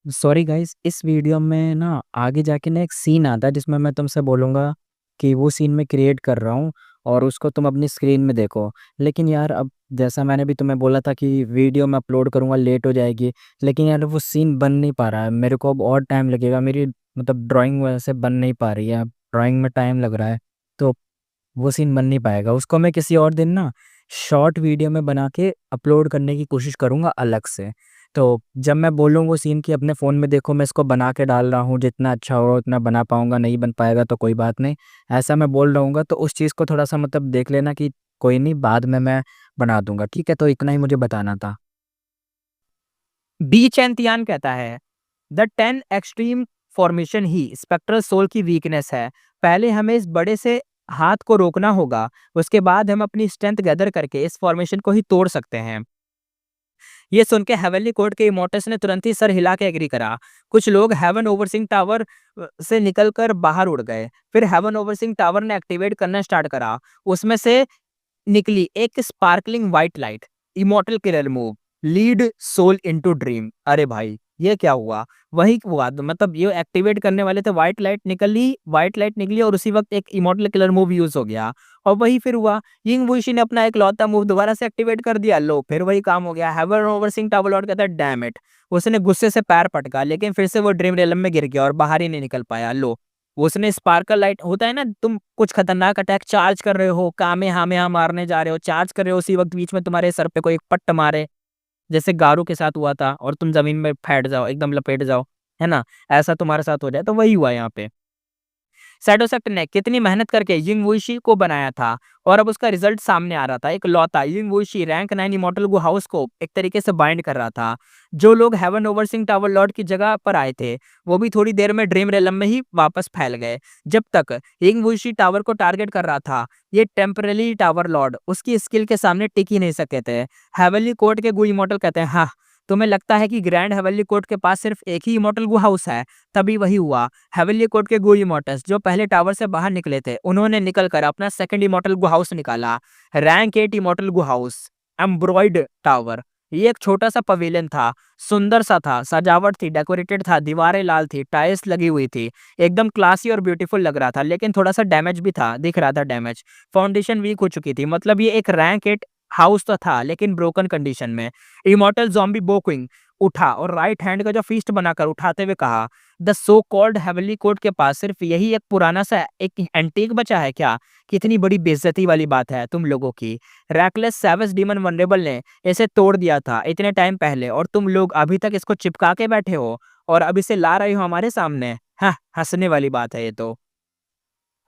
Sorry guys, इस video में ना आगे जाके ना एक सीन आता है जिसमें मैं तुमसे बोलूँगा कि वो सीन मैं क्रिएट कर रहा हूँ और उसको तुम अपनी स्क्रीन में देखो। लेकिन यार अब जैसा मैंने भी तुम्हें बोला था कि वीडियो मैं अपलोड करूँगा लेट हो जाएगी। लेकिन यार वो सीन बन नहीं पा रहा है, मेरे को अब और टाइम लगेगा। मेरी मतलब ड्राइंग वैसे बन नहीं पा रही है, ड्राइंग में टाइम लग रहा है। तो वो सीन बन नहीं पाएगा, उसको मैं किसी और दिन ना शॉर्ट वीडियो में बना के अपलोड करने की कोशिश करूँगा अलग से। तो जब मैं बोलूँ वो सीन कि अपने फ़ोन में देखो मैं इसको बना के डाल रहा हूँ, जितना अच्छा होगा उतना बना पाऊँगा, नहीं बन पाएगा तो कोई बात नहीं, ऐसा मैं बोल रहूँगा। तो उस चीज़ को थोड़ा-सा मतलब देख लेना कि कोई नहीं, बाद में मैं बना दूँगा, ठीक है? तो इतना ही मुझे बताना था। बी चैंतियान कहता है द 10 एक्सट्रीम फॉर्मेशन ही स्पेक्ट्रल सोल की वीकनेस है। पहले हमें इस बड़े से हाथ को रोकना होगा, उसके बाद हम अपनी स्ट्रेंथ गैदर करके इस फॉर्मेशन को ही तोड़ सकते हैं। ये सुन के हेवनली कोर्ट के इमोर्टस ने तुरंत ही सर हिला के एग्री करा। कुछ लोग हेवन ओवरसिंग टावर से निकलकर बाहर उड़ गए। फिर हेवन ओवरसिंग टावर ने एक्टिवेट करना स्टार्ट करा। उसमें से निकली एक sparkling white light. Immortal killer move, lead soul into dream. अरे भाई, ये क्या हुआ? वही हुआ, तो मतलब ये एक्टिवेट करने वाले थे, व्हाइट लाइट निकली और उसी वक्त एक इमॉर्टल किलर मूव यूज हो गया। और वही फिर हुआ, यिंग वुइशी ने अपना एक लौता मूव दोबारा से एक्टिवेट कर दिया। लो, फिर वही काम हो गया। Heaven overseeing tower lord कहता है डैम इट। उसने गुस्से से पैर पटका, लेकिन फिर से वो ड्रीम रेलम में गिर गया और बाहर ही नहीं निकल पाया। लो, उसने स्पार्कल लाइट, होता है ना, तुम कुछ खतरनाक अटैक चार्ज कर रहे हो, कामे हामे हा मारने जा रहे हो, चार्ज कर रहे हो, उसी वक्त बीच में तुम्हारे सर पे कोई एक पट्ट मारे, जैसे गारू के साथ हुआ था, और तुम जमीन में फैट जाओ, एकदम लपेट जाओ, है ना? ऐसा तुम्हारे साथ हो जाए, तो वही हुआ यहाँ पे। सैडोसेक्ट ने कितनी मेहनत करके यिंग वुइशी को बनाया था और अब उसका रिजल्ट सामने आ रहा था। एक लौता यिंग वुइशी रैंक 9 इमॉर्टल गु हाउस को एक तरीके से बाइंड कर रहा था। जो लोग हेवन ओवरसिंग टावर लॉर्ड की जगह पर आए थे, वो भी थोड़ी देर में ड्रीम रेलम में ही वापस फैल गए। जब तक यिंग वुइशी टावर को टारगेट कर रहा था, ये टेम्पररी टावर लॉर्ड उसकी स्किल के सामने टिक ही नहीं सके थे। हेवनली कोर्ट के गु इमॉर्टल कहते हैं, हाँ, तुम्हें लगता है कि ग्रैंड हेवनली कोर्ट के पास सिर्फ एक ही इमॉर्टल गु हाउस है? तभी वही हुआ। हेवनली कोर्ट के गो इमोर्टल्स जो पहले टावर से बाहर निकले थे, उन्होंने निकलकर अपना सेकंड इमोर्टल गु हाउस निकाला। रैंक 8 इमोर्टल गु हाउस, एम्ब्रॉयड टावर। ये एक छोटा सा पवेलियन था, सुंदर सा था, सजावट थी, डेकोरेटेड था, दीवारें लाल थी, टाइल्स लगी हुई थी, एकदम क्लासी और ब्यूटीफुल लग रहा था। लेकिन थोड़ा सा डैमेज भी था, दिख रहा था डैमेज। फाउंडेशन वीक हो चुकी थी, मतलब ये एक रैंक 8 हाउस तो था लेकिन ब्रोकन कंडीशन में। इमोर्टल ज़ॉम्बी बोक्विंग उठा और राइट हैंड का जो फीस्ट बनाकर उठाते हुए कहा, the so called heavenly court के पास सिर्फ यही एक पुराना सा एक एंटीक बचा है क्या? कितनी बड़ी बेइज्जती वाली बात है तुम लोगों की। रैकलेस सैवेज डीमन वनरेबल ने इसे तोड़ दिया था इतने टाइम पहले, और तुम लोग अभी तक इसको चिपका के बैठे हो और अब इसे ला रहे हो हमारे सामने। हाँ, हंसने वाली बात है ये तो।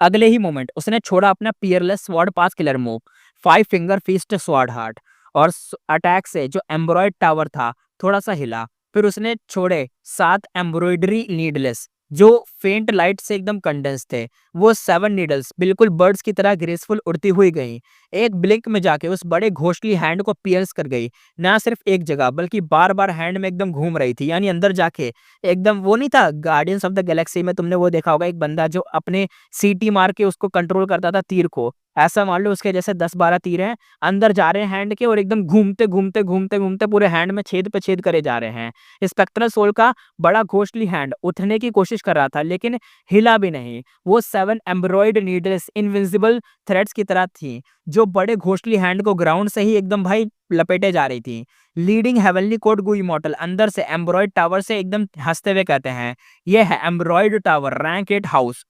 अगले ही मोमेंट उसने छोड़ा अपना पियरलेस स्वॉर्ड पास killer move, 5 finger feast sword heart, और अटैक से जो एम्ब्रॉयड टावर था थोड़ा सा हिला। फिर उसने छोड़े 7 एम्ब्रॉयडरी नीडलेस जो फेंट लाइट से एकदम कंडेंस थे। वो 7 नीडल्स बिल्कुल बर्ड्स की तरह ग्रेसफुल उड़ती हुई गई, एक ब्लिंक में जाके उस बड़े घोंसली हैंड को पियर्स कर गई। ना सिर्फ एक जगह बल्कि बार बार हैंड में एकदम घूम रही थी, यानी अंदर जाके एकदम, वो नहीं था गार्डियंस ऑफ द गैलेक्सी में, तुमने वो देखा होगा एक बंदा जो अपने सीटी मार के उसको कंट्रोल करता था तीर को, ऐसा मान लो उसके जैसे 10-12 तीर हैं, अंदर जा रहे हैं हैंड के और एकदम घूमते घूमते घूमते घूमते पूरे हैंड में छेद पे छेद करे जा रहे हैं। स्पेक्ट्रल सोल का बड़ा घोस्टली हैंड उठने की कोशिश कर रहा था लेकिन हिला भी नहीं। वो 7 एम्ब्रॉयड नीडल्स इनविजिबल थ्रेड्स की तरह थी जो बड़े घोस्टली हैंड को ग्राउंड से ही एकदम भाई लपेटे जा रही थी। लीडिंग हेवनली कोड गु इमॉर्टल अंदर से एम्ब्रॉयड टावर से एकदम हंसते हुए कहते हैं, ये है एम्ब्रॉयड टावर रैंक 8 हाउस।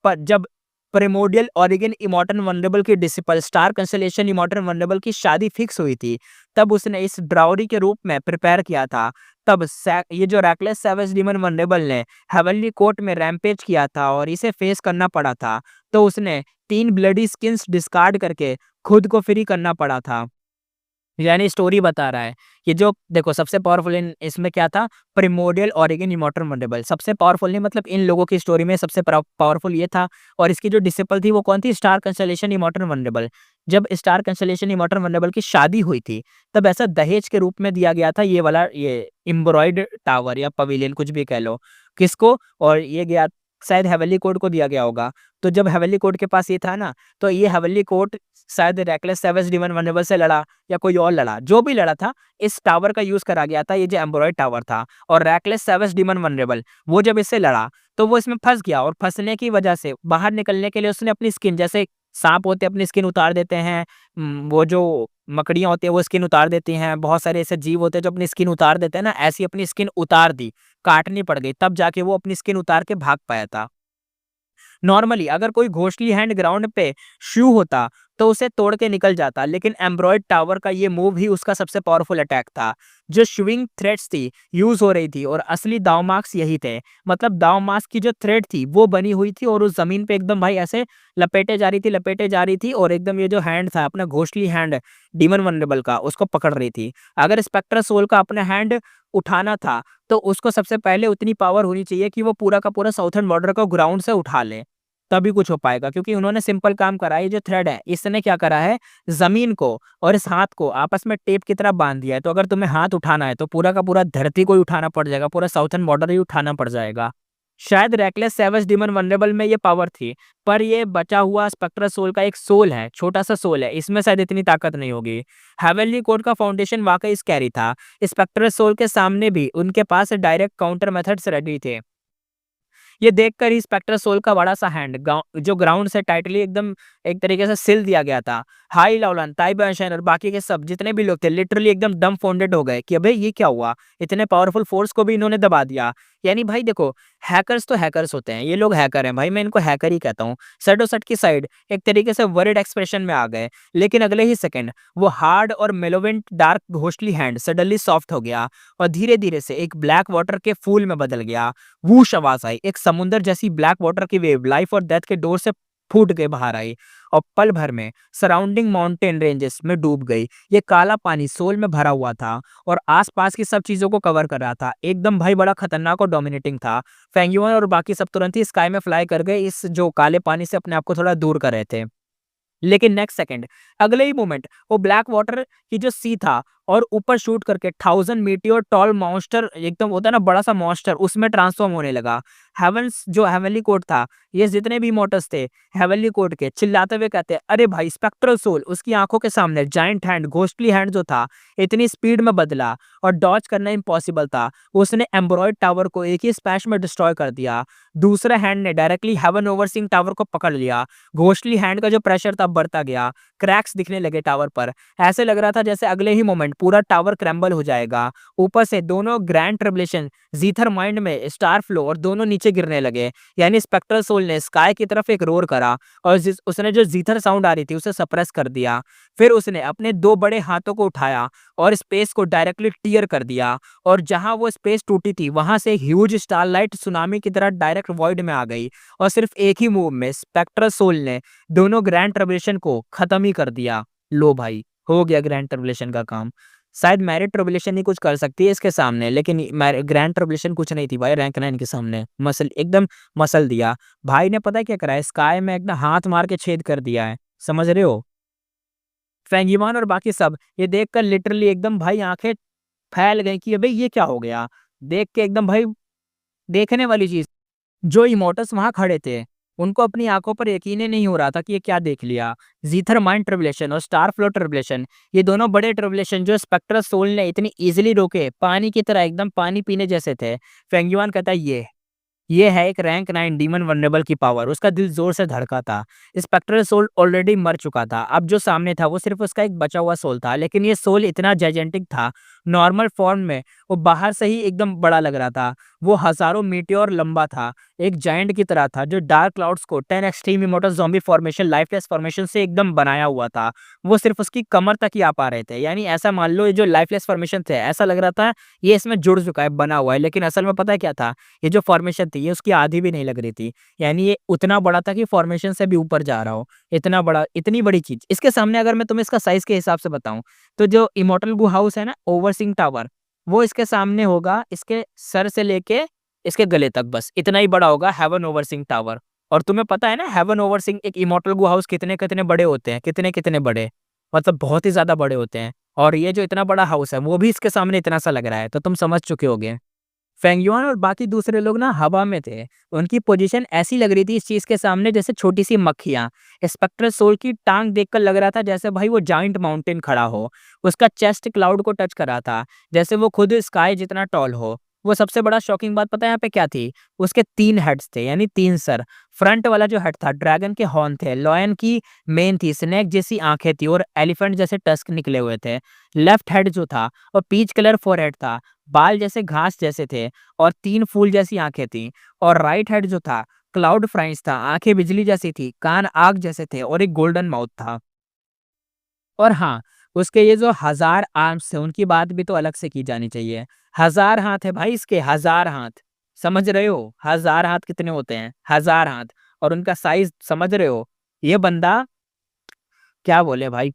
पर जब प्रिमोडियल ओरिजिन इमॉर्टल वनरेबल की disciple star constellation immortal vulnerable की शादी फिक्स हुई थी, तब उसने इस ड्राउरी के रूप में प्रिपेयर किया था। तब ये जो रैकलेस सैवेज डीमन वनरेबल ने हेवनली कोर्ट में रैम्पेज किया था और इसे फेस करना पड़ा था, तो उसने 3 ब्लडी स्किन्स डिस्कार्ड करके खुद को फ्री करना पड़ा था। यानी स्टोरी बता रहा है कि जो देखो सबसे पावरफुल इन इसमें क्या था, प्रिमोडियल ओरिजिन इमॉर्टल वंडरेबल सबसे पावरफुल नहीं, मतलब इन लोगों की स्टोरी में सबसे पावरफुल ये था। और इसकी जो डिसिपल थी वो कौन थी? Star constellation immortal venerable. जब स्टार कंसलेशन इमॉर्टल वंडरेबल की शादी हुई थी, तब ऐसा दहेज के रूप में दिया गया था ये वाला, ये एम्ब्रॉयड टावर या पवेलियन कुछ भी कह लो, किसको? और ये गया शायद हेवनली कोर्ट को दिया गया होगा। तो जब हेवनली कोर्ट के पास ये था ना, तो ये हेवनली कोर्ट शायद रेकलेस सेवेज डीमन वनरेबल से लड़ा या कोई और लड़ा, जो भी लड़ा था इस टावर का यूज करा गया था, ये जो एम्ब्रॉयड टावर था। और रेकलेस सेवेज डीमन वनरेबल वो जब इससे लड़ा तो वो इसमें फंस गया, और फंसने की वजह से बाहर निकलने के लिए उसने अपनी स्किन, जैसे सांप होते हैं अपनी स्किन उतार देते हैं, वो जो मकड़ियाँ होती है वो स्किन उतार देती हैं, बहुत सारे ऐसे जीव होते हैं जो अपनी स्किन उतार देते हैं ना, ऐसी अपनी स्किन उतार दी, काटनी पड़ गई, तब जाके वो अपनी स्किन उतार के भाग पाया था। नॉर्मली अगर कोई घोस्टली हैंड ग्राउंड पे शू होता तो उसे तोड़ के निकल जाता, लेकिन एम्ब्रॉयड टावर का ये मूव ही उसका सबसे पावरफुल अटैक था। जो शूइंग थ्रेड्स थी यूज हो रही थी, और असली दाव मार्क्स यही थे। मतलब दाव मार्क्स की जो थ्रेड थी वो बनी हुई थी और उस जमीन पे एकदम भाई ऐसे लपेटे जा रही थी, लपेटे जा रही थी, और एकदम ये जो हैंड था अपना घोस्टली हैंड डीमन वनरेबल का उसको पकड़ रही थी। अगर स्पेक्टर सोल का अपना हैंड उठाना था तो उसको सबसे पहले उतनी पावर होनी चाहिए कि वो पूरा का पूरा साउथर्न बॉर्डर को ग्राउंड से उठा ले, तभी कुछ हो पाएगा। क्योंकि उन्होंने सिंपल काम करा है, ये जो थ्रेड है इसने क्या करा है, जमीन को और इस हाथ को आपस में टेप की तरह बांध दिया है। तो अगर तुम्हें हाथ उठाना है तो पूरा का पूरा धरती को ही उठाना पड़ जाएगा, पूरा साउथर्न बॉर्डर ही उठाना पड़ जाएगा। शायद रेकलेस सेवेज डीमन वनरेबल में ये पावर थी, पर ये बचा हुआ स्पेक्ट्रल सोल का एक सोल है, छोटा सा सोल है, इसमें शायद इतनी ताकत नहीं होगी। हेवनली कोड का फाउंडेशन वाकई स्कैरी था। स्पेक्ट्रल सोल के सामने भी उनके पास डायरेक्ट काउंटर मेथड्स रेडी थे। ये देखकर ही स्पेक्टर सोल का बड़ा सा हैंड जो ग्राउंड से टाइटली एकदम एक तरीके से सिल दिया गया था। हाई लाउलन, ताइबाशन और बाकी के सब जितने भी लोग थे लिटरली एकदम डम फाउंडेड हो गए कि अबे ये क्या हुआ, इतने पावरफुल फोर्स को भी इन्होंने दबा दिया। यानी भाई देखो, हैकर्स तो हैकर्स होते हैं, ये लोग हैकर हैं भाई, मैं इनको हैकर ही कहता हूँ। सडो सट की साइड एक तरीके से वर्ड एक्सप्रेशन में आ गए, लेकिन अगले ही सेकंड वो हार्ड और malevolent dark ghostly hand suddenly soft हो गया और धीरे धीरे से एक ब्लैक वाटर के फूल में बदल गया। वूश आवाज आई, एक समुंदर जैसी ब्लैक वाटर की वेव लाइफ और डेथ के डोर से फूट के बाहर आई और पल भर में सराउंडिंग माउंटेन रेंजेस में डूब गई। ये काला पानी सोल में भरा हुआ था और आसपास की सब चीजों को कवर कर रहा था, एकदम भाई बड़ा खतरनाक और डोमिनेटिंग था। फेंगयुआन और बाकी सब तुरंत ही स्काई में फ्लाई कर गए, इस जो काले पानी से अपने आप को थोड़ा दूर कर रहे थे। लेकिन नेक्स्ट सेकंड, अगले ही मोमेंट वो ब्लैक वाटर की जो सी था और ऊपर शूट करके 1000 मीटियोर टॉल मॉन्स्टर, एकदम होता है ना बड़ा सा मॉन्स्टर, उसमें ट्रांसफॉर्म होने लगा। हेवंस जो हेवनली कोर्ट था, ये जितने भी मोटर्स थे हेवनली कोर्ट के चिल्लाते हुए कहते अरे भाई स्पेक्ट्रल सोल, उसकी आंखों के सामने जाइंट हैंड घोस्टली हैंड जो था इतनी स्पीड में बदला और डॉज करना इम्पॉसिबल था। उसने एम्ब्रॉयड टावर को एक ही स्पैश में डिस्ट्रॉय कर दिया। दूसरे हैंड ने डायरेक्टली हेवन ओवरसीइंग टावर को पकड़ लिया। घोस्टली हैंड का जो प्रेशर था बढ़ता गया, क्रैक्स दिखने लगे टावर पर, ऐसे लग रहा था जैसे अगले ही मोमेंट पूरा टावर क्रैम्बल हो जाएगा। ऊपर से दोनों ग्रैंड ट्रिबुलेशन जीथर माइंड में स्टार फ्लो और दोनों नीचे गिरने लगे। यानी स्पेक्ट्रल सोल ने स्काई की तरफ एक रोर करा और उसने जो जीथर साउंड आ रही थी उसे सप्रेस कर दिया। फिर उसने अपने दो बड़े हाथों को उठाया और स्पेस को डायरेक्टली टीयर कर दिया, और जहां वो स्पेस टूटी थी वहां से एक ह्यूज स्टारलाइट सुनामी की तरह डायरेक्ट वॉइड में आ गई और सिर्फ एक ही मूव में स्पेक्ट्रल सोल ने दोनों ग्रैंड ट्रिबुलेशन को खत्म ही कर दिया। लो भाई, हो गया ग्रैंड ट्रिबुलेशन का काम। शायद मैरिड ट्रिबुलेशन ही कुछ कर सकती है इसके सामने, लेकिन ग्रैंड ट्रिबुलेशन कुछ नहीं थी भाई रैंक 9 के सामने। मसल एकदम मसल दिया भाई ने। पता है क्या करा है, स्काई में एकदम हाथ मार के छेद कर दिया है, समझ रहे हो। फेंगीमान और बाकी सब ये देखकर लिटरली एकदम भाई आंखें फैल गई कि अबे ये क्या हो गया। देख के एकदम भाई देखने वाली चीज। जो इमोटस वहां खड़े थे उनको अपनी आंखों पर यकीन ही नहीं हो रहा था कि ये क्या देख लिया। जीथर माइंड ट्रिबुलेशन और स्टार फ्लो ट्रिबुलेशन, ये दोनों बड़े ट्रिबुलेशन जो स्पेक्ट्रल सोल ने इतनी इजीली रोके, पानी की तरह एकदम पानी पीने जैसे थे। फेंगयुआन कहता है ये है एक रैंक 9 डीमन वनरेबल की पावर। उसका दिल जोर से धड़का था। स्पेक्ट्रल सोल ऑलरेडी मर चुका था, अब जो सामने था वो सिर्फ उसका एक बचा हुआ सोल था, लेकिन ये सोल इतना जाइजेंटिक था, नॉर्मल फॉर्म में वो बाहर से ही एकदम बड़ा लग रहा था। वो हजारों मीटियोर लंबा था, एक जायंट की तरह था जो डार्क क्लाउड्स को 10 extreme immortal zombie formation lifeless formation से एकदम बनाया हुआ था। वो सिर्फ उसकी कमर तक ही आ पा रहे थे। यानी ऐसा मान लो ये जो लाइफलेस फॉर्मेशन थे, ऐसा लग रहा था ये इसमें जुड़ चुका है, बना हुआ है, लेकिन असल में पता है क्या था, ये जो फॉर्मेशन थी ये उसकी आधी भी नहीं लग रही थी। यानी ये उतना बड़ा था कि फॉर्मेशन से भी ऊपर जा रहा हो। इतना बड़ा, इतनी बड़ी चीज इसके सामने अगर मैं तुम्हें इसका साइज के हिसाब से बताऊं, तो जो इमोर्टल गु हाउस है ना, ओवरसिंग टावर, वो इसके सामने होगा इसके सर से लेके इसके गले तक, बस इतना ही बड़ा होगा हेवन ओवरसिंग टावर। और तुम्हें पता है ना हेवन ओवरसिंग एक इमोर्टल गु हाउस कितने कितने बड़े होते हैं, कितने कितने बड़े, मतलब बहुत ही ज्यादा बड़े होते हैं। और ये जो इतना बड़ा हाउस है वो भी इसके सामने इतना सा लग रहा है, तो तुम समझ चुके होगे। फेंगयुआन और बाकी दूसरे लोग ना हवा में थे। उनकी पोजीशन ऐसी लग रही थी इस चीज़ के सामने जैसे छोटी-सी मक्खियाँ। स्पेक्टर सोल की टाँग देखकर लग रहा था जैसे भाई वो जायंट माउंटेन खड़ा हो। उसका चेस्ट क्लाउड को टच कर रहा था, जैसे वो खुद स्काई जितना टॉल हो। वो सबसे बड़ा शॉकिंग बात पता है यहाँ पे क्या थी? उसके 3 हेड्स थे यानी 3 सर। फ्रंट वाला जो हेड था ड्रैगन के हॉर्न थे, लायन की मेन थी, स्नेक जैसी आँखें थी और एलिफेंट जैसे टस्क निकले हुए थे। लेफ्ट हेड जो था वो पीच कलर फोरहेड था, बाल जैसे घास जैसे थे और 3 फूल जैसी आँखें थीं। और राइट हेड जो था क्लाउड फ्राइज था, आँखें बिजली जैसी थी, कान आग जैसे थे और एक गोल्डन माउथ था। और हाँ, उसके ये जो 1000 आर्म्स थे उनकी बात भी तो अलग से की जानी चाहिए। 1000 हाथ है भाई इसके, 1000 हाथ। समझ रहे हो? 1000 हाथ कितने होते हैं? 1000 हाथ। और उनका साइज़ समझ रहे हो? ये बंदा क्या बोले भाई,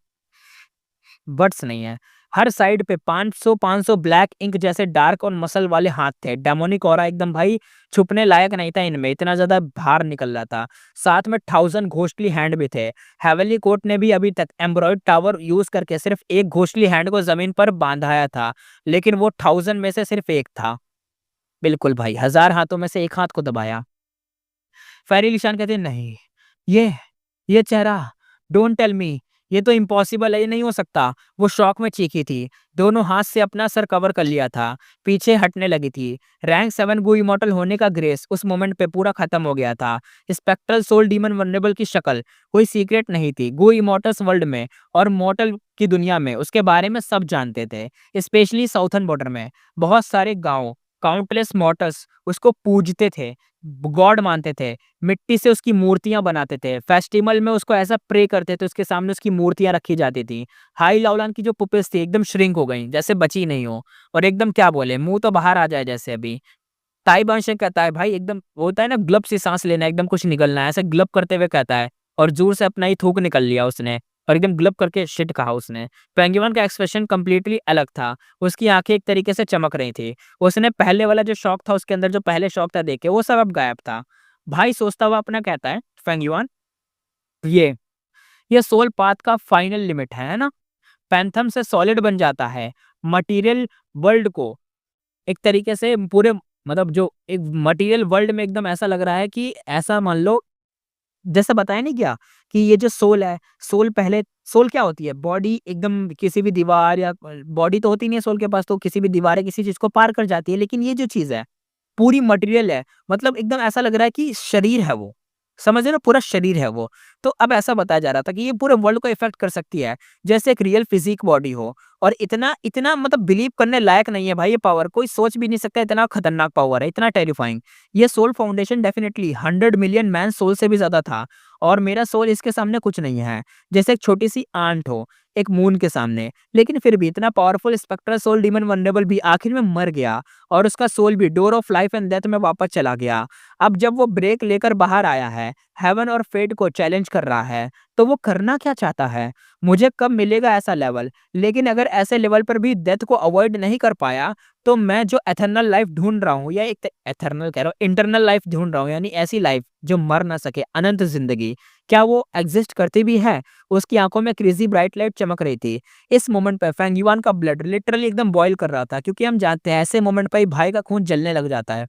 बट्स नहीं है। हर साइड पे 500 ब्लैक इंक जैसे डार्क और मसल वाले हाथ थे। डेमोनिक ऑरा एकदम भाई छुपने लायक नहीं था इनमें, इतना ज़्यादा बाहर निकल रहा था। साथ में 1000 घोस्टली हैंड भी थे। हेवनली कोर्ट ने भी अभी तक एम्ब्रॉयड टावर यूज़ करके सिर्फ एक घोस्टली हैंड को ज़मीन पर बाँधाया था, लेकिन वो 1000 में से सिर्फ एक था। बिल्कुल भाई, 1000 हाथों में से एक हाथ को दबाया। फ़ेयरी लिशान कहते हैं नहीं, ये ये चेहरा, डोंट टेल मी, ये तो इम्पॉसिबल है, ये नहीं हो सकता। वो शॉक में चीखी थी। दोनों हाथ से अपना सर कवर कर लिया था, पीछे हटने लगी थी। रैंक 7 गो इमॉर्टल होने का ग्रेस उस मोमेंट पे पूरा खत्म हो गया था। स्पेक्ट्रल सोल डीमन वल्नरेबल की शक्ल कोई सीक्रेट नहीं थी। गो इमॉर्टल्स वर्ल्ड में और मॉर्टल की दुनिया में उसके बारे में सब जानते थे, स्पेशली साउथर्न बॉर्डर में। बहुत सारे गाँव, काउंटलेस मॉर्टल्स उसको पूजते थे, गॉड मानते थे। मिट्टी से उसकी मूर्तियाँ बनाते थे। फेस्टिवल में उसको ऐसा प्रे करते थे, उसके सामने उसकी मूर्तियाँ रखी जाती थी। हाई लाओलान की जो पुपेस थी एकदम श्रिंक हो गई, जैसे बची नहीं हो और एकदम क्या बोले, मुँह तो बाहर आ जाए जैसे अभी। ताई बांशे कहता है भाई एकदम वो होता है ना ग्लब से साँस लेना, एकदम कुछ निकलना है, ऐसे ग्लब करते हुए कहता है और ज़ोर से अपना ही थूक निकल लिया उसने और एकदम ग्लब करके शिट कहा उसने। पेंगुइन का एक्सप्रेशन कंप्लीटली अलग था। उसकी आँखें एक तरीके से चमक रही थी। उसने पहले वाला जो शॉक था उसके अंदर जो पहले शॉक था देख के वो सब अब गायब था। भाई सोचता हुआ अपना कहता है पेंगुइन, ये ये सोल पाथ का फाइनल लिमिट है ना? पैंथम से सॉलिड बन जाता है। मटीरियल वर्ल्ड को एक तरीके से पूरे मतलब जो एक मटेरियल वर्ल्ड में एकदम ऐसा लग रहा है कि ऐसा मान लो जैसे बताया नहीं क्या कि ये जो सोल है, सोल पहले सोल क्या होती है? बॉडी एकदम किसी भी दीवार या बॉडी तो होती नहीं है सोल के पास, तो किसी भी दीवार या किसी चीज़ को पार कर जाती है। लेकिन ये जो चीज़ है पूरी मटेरियल है, मतलब एकदम ऐसा लग रहा है कि शरीर है वो, समझ रहे हो ना? पूरा शरीर है वो। तो अब ऐसा बताया जा रहा था कि ये पूरे वर्ल्ड को इफ़ेक्ट कर सकती है, जैसे एक रियल फिज़िक बॉडी हो और इतना इतना मतलब बिलीव करने लायक नहीं है भाई ये पावर, कोई सोच भी नहीं सकता इतना खतरनाक पावर है, इतना टेरिफाइंग। ये soul foundation definitely 100 million man soul से भी ज़्यादा था और मेरा सोल इसके सामने कुछ नहीं है, जैसे एक छोटी-सी आंट हो, एक मून के सामने। लेकिन फिर भी इतना powerful spectral soul demon vulnerable भी आखिर में मर गया और उसका सोल भी door of life and death में वापस चला गया। अब जब वो ब्रेक लेकर बाहर आया है, हेवन और फेट को चैलेंज कर रहा है, तो वो करना क्या चाहता है? मुझे कब मिलेगा ऐसा लेवल? लेकिन अगर ऐसे लेवल पर भी डेथ को अवॉइड नहीं कर पाया, तो मैं जो एटर्नल लाइफ ढूँढ रहा हूँ या एक एटर्नल कह रहा हूँ, इंटरनल लाइफ ढूँढ रहा हूँ यानी ऐसी लाइफ जो मर ना सके, अनंत ज़िंदगी, क्या वो एक्सिस्ट करती भी है? उसकी आँखों में क्रेज़ी ब्राइट लाइट चमक रही थी। इस मोमेंट पे फेंग युआन का ब्लड लिटरली एकदम बॉयल कर रहा था क्योंकि हम जानते हैं ऐसे मोमेंट पे ही भाई का खून जलने लग जाता है।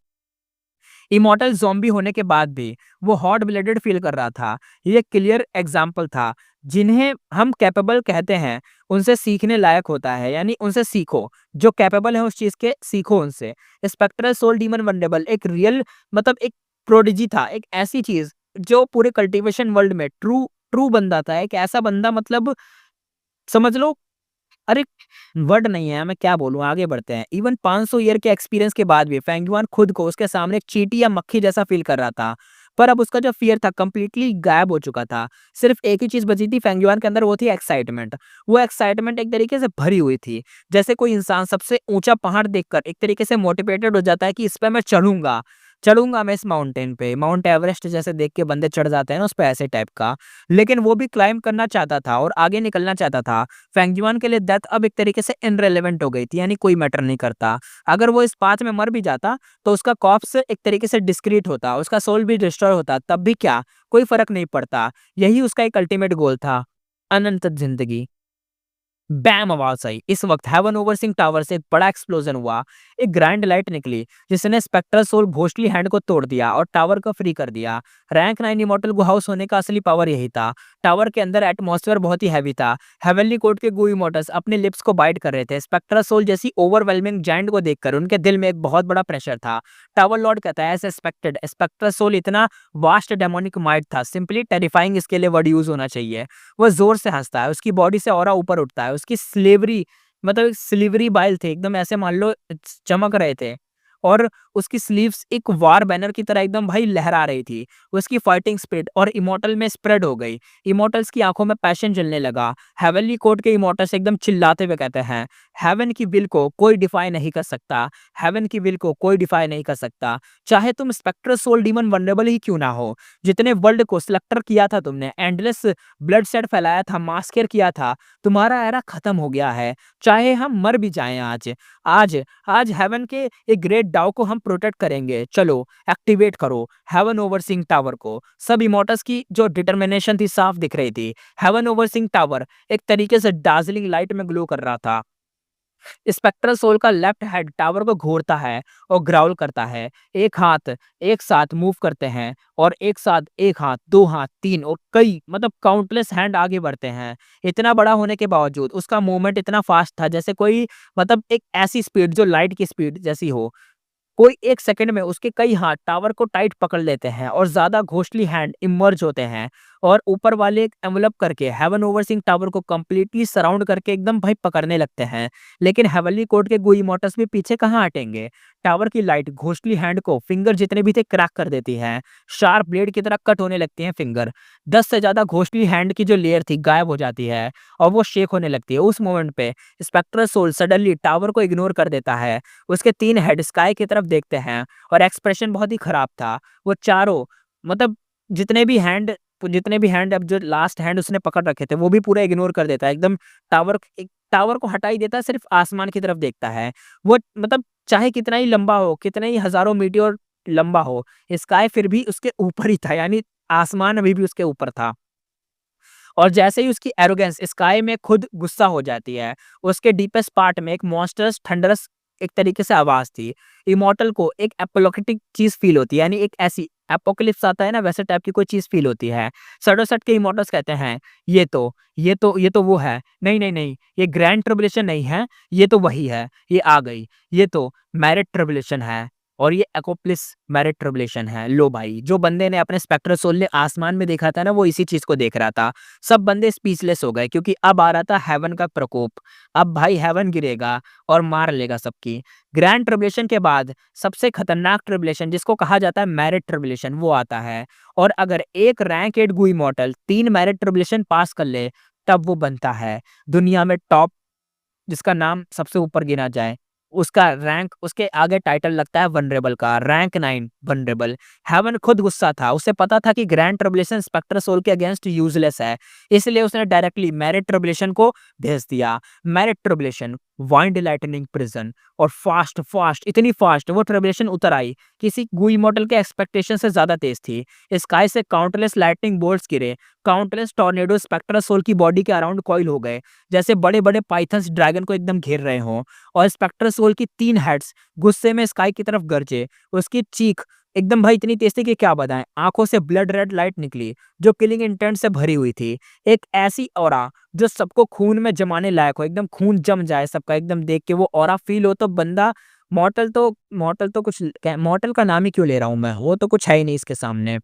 इमॉर्टल ज़ॉम्बी होने के बाद भी वो हॉट ब्लडेड फ़ील कर रहा था। ये क्लियर एग्ज़ाम्पल था, जिन्हें हम कैपेबल कहते हैं, उनसे सीखने लायक होता है, यानी उनसे सीखो। जो कैपेबल है उस चीज़ के सीखो उनसे। स्पेक्ट्रल सोल डीमन वंडेबल एक रियल मतलब एक प्रोडिजी था, एक ऐसी चीज़ जो पूरे कल्टीवेशन वर्ल्ड में ट्रू ट्रू बंदा था, एक ऐसा बंदा मतलब समझ लो अरे! वर्ड नहीं है, मैं क्या बोलूँ, आगे बढ़ते हैं। इवन 500 ईयर के एक्सपीरियंस के बाद भी फेंग युआन खुद को उसके सामने एक चींटी या मक्खी जैसा फ़ील कर रहा था। पर अब उसका जो फ़ियर था कंप्लीटली गायब हो चुका था। सिर्फ़ एक ही चीज़ बची थी फेंग युआन के अंदर, वो थी एक्साइटमेंट। वो एक्साइटमेंट एक तरीके से भरी हुई थी। जैसे कोई इंसान सबसे ऊँचा पहाड़ देखकर एक तरीके से मोटिवेटेड हो जाता है कि इस पे मैं चढ़ूँगा, चढ़ूँगा मैं इस माउंटेन पे। माउंट एवरेस्ट जैसे देख के बंदे चढ़ जाते हैं ना, उस पे ऐसे टाइप का। लेकिन वो भी क्लाइंब करना चाहता था और आगे निकलना चाहता था। फेंगजुआन के लिए डेथ अब एक तरीके से इररिलेवेंट हो गई थी, यानी कोई मैटर नहीं करता। अगर वो इस पाथ में मर भी जाता, तो उसका कॉर्प्स एक तरीके से डिस्क्रीट होता, उसका सोल भी डिस्ट्रॉय होता, तब भी क्या, कोई फ़र्क नहीं पड़ता। यही उसका एक अल्टीमेट गोल था, अनंत ज़िंदगी। बैम आवाज आई। इस वक्त हेवन ओवरसिंग टावर से एक बड़ा एक्सप्लोजन हुआ। एक ग्रैंड लाइट निकली जिसने स्पेक्ट्रल सोल घोस्टली हैंड को तोड़ दिया और टावर को फ्री कर दिया। रैंक 9 इमॉर्टल गुहाउस होने का असली पावर यही था। टावर के अंदर एटमॉस्फेयर बहुत ही हैवी था। हेवनली कोर्ट के गू इमॉर्टल्स अपने लिप्स को बाइट कर रहे थे। स्पेक्ट्रल सोल जैसी ओवरवेलमिंग जायंट को देखकर उनके दिल में एक बहुत बड़ा प्रेशर था। टावर लॉर्ड कहता है एज एक्सपेक्टेड स्पेक्ट्रल सोल इतना वास्ट डेमोनिक माइट था, सिंपली टेरिफाइंग इसके लिए वर्ड यूज होना चाहिए। वो जोर से हंसता है, उसकी बॉडी से ऑरा ऊपर उठता है, उसकी स्लेवरी मतलब स्लीवरी बाइल थे एकदम ऐसे मान लो चमक रहे थे और उसकी स्लीव्स एक वार बैनर की तरह एकदम भाई लहरा रही थी। उसकी फाइटिंग स्पिरिट और इमोर्टल में स्प्रेड हो गई। इमोर्टल्स की आंखों में पैशन जलने लगा। हेवनली कोर्ट के इमोर्टल्स एकदम चिल्लाते हुए कहते हैं हेवन की विल को कोई डिफाई नहीं कर सकता। हेवन की विल को कोई डिफाई नहीं कर सकता, चाहे तुम स्पेक्ट्रल सोल डीमन वनरेबल ही क्यों ना हो। जितने वर्ल्ड को स्लेक्टर किया था तुमने, एंडलेस ब्लड सेट फैलाया था, मास्केर किया था, तुम्हारा एरा खत्म हो गया है। चाहे हम मर भी जाएं आज आज आज हेवन के एक ग्रेट डाउ को हम प्रोटेक्ट करेंगे। चलो एक्टिवेट करो हेवन ओवरसीइंग टावर को। सब इमोर्टल्स की जो डिटर्मिनेशन थी साफ दिख रही थी। हेवन ओवरसीइंग टावर एक तरीके से डार्जिलिंग लाइट में ग्लो कर रहा था। स्पेक्ट्रल सोल का लेफ्ट हेड टावर को घूरता है और ग्राउल करता है। एक हाथ एक साथ मूव करते हैं और एक साथ एक हाथ, दो हाथ, तीन और कई मतलब काउंटलेस हैंड आगे बढ़ते हैं। इतना बड़ा होने के बावजूद उसका मूवमेंट इतना फास्ट था जैसे कोई मतलब एक ऐसी स्पीड जो लाइट की स्पीड जैसी हो। कोई एक सेकंड में उसके कई हाथ टावर को टाइट पकड़ लेते हैं और ज्यादा घोस्टली हैंड इमर्ज होते हैं और ऊपर वाले एनवलप करके हेवन ओवरसीइंग टावर को कंप्लीटली सराउंड करके एकदम भाई पकड़ने लगते हैं। लेकिन हेवनली कोर्ट के गुई मोटर्स भी पीछे कहाँ हटेंगे। टावर की लाइट घोस्टली हैंड को फिंगर जितने भी थे क्रैक कर देती है। शार्प ब्लेड की तरह कट होने लगती हैं फिंगर। 10 से ज्यादा घोस्टली हैंड की जो लेयर थी गायब हो जाती है और वो शेक होने लगती है। उस मोमेंट पे स्पेक्ट्रल सोल सडनली टावर को इग्नोर कर देता है। उसके 3 हेड स्काई की तरफ देखते हैं और एक्सप्रेशन बहुत ही खराब था। वो चारों मतलब जितने भी हैंड अब जो लास्ट हैंड उसने पकड़ रखे थे वो भी पूरा इग्नोर कर देता है। एकदम टावर को हटा ही देता है, सिर्फ आसमान की तरफ देखता है। वो मतलब चाहे कितना ही लंबा हो, कितने ही हजारों मीटियोर लंबा हो, स्काई फिर भी उसके ऊपर ही था, यानी आसमान अभी भी उसके ऊपर था। और जैसे ही उसकी एरोगेंस स्काई में खुद गुस्सा हो जाती है, उसके डीपेस्ट पार्ट में एक मॉन्स्टर्स थंडरस एक तरीके से आवाज थी। इमॉर्टल को एक एपोकैलिप्टिक चीज फील होती है, यानी एक ऐसी एपोकलिप्स आता है ना वैसे टाइप की कोई चीज फील होती है। सडोसट के इमॉर्टल्स कहते हैं ये तो वो है। नहीं नहीं नहीं, ये ग्रैंड ट्रिब्यूलेशन नहीं है, ये तो वही है, ये आ गई। ये तो मैरिट ट्रिब्यूलेशन है और ये एकोप्लिस मैरिट ट्रिब्यूलेशन है। लो भाई, जो बंदे ने अपने स्पेक्ट्रल सोल ने आसमान में देखा था ना, वो इसी चीज को देख रहा था। सब बंदे स्पीचलेस हो गए क्योंकि अब आ रहा था हेवन का प्रकोप। अब भाई हेवन गिरेगा और मार लेगा सबकी। ग्रैंड ट्रिब्यूलेशन के बाद सबसे खतरनाक ट्रिब्यूलेशन जिसको कहा जाता है मैरिट ट्रिब्यूलेशन वो आता है। और अगर एक रैंक 8 गू इमॉर्टल 3 मैरिट ट्रिब्यूलेशन पास कर ले तब वो बनता है दुनिया में टॉप, जिसका नाम सबसे ऊपर गिना जाए। उसका रैंक उसके आगे टाइटल लगता है वनरेबल का, रैंक 9 वनरेबल। हेवन खुद गुस्सा था, उसे पता था कि ग्रैंड ट्रिब्यूलेशन स्पेक्ट्रल सोल के अगेंस्ट यूजलेस है, इसलिए उसने डायरेक्टली मैरिट ट्रिब्यूलेशन को भेज दिया। Merit tribulation wind lightning prison और फास्ट फास्ट इतनी फास्ट वो ट्रिब्यूलेशन उतर आई, किसी गुई मॉडल के एक्सपेक्टेशन से ज्यादा तेज थी। स्काई से काउंटलेस लाइटनिंग बोल्ट्स गिरे, काउंटलेस टॉर्नेडो स्पेक्ट्रल सोल की बॉडी के अराउंड कॉइल हो गए जैसे बड़े बड़े पाइथन्स ड्रैगन को एकदम घेर रहे हों। और स्पेक्ट्रल सोल की 3 हेड्स गुस्से में स्काई की तरफ गरजे। उसकी चीख एकदम भाई इतनी तेज थी कि क्या बताएं। आंखों से ब्लड रेड लाइट निकली जो किलिंग इंटेंट से भरी हुई थी। एक ऐसी ऑरा जो सबको खून में जमाने लायक हो, एकदम खून जम जाए सबका, एकदम देख के वो ऑरा फील हो तो बंदा मॉर्टल तो कुछ मॉर्टल का नाम ही क्यों ले रहा हूं मैं, वो तो कुछ है ही नहीं इसके सामने।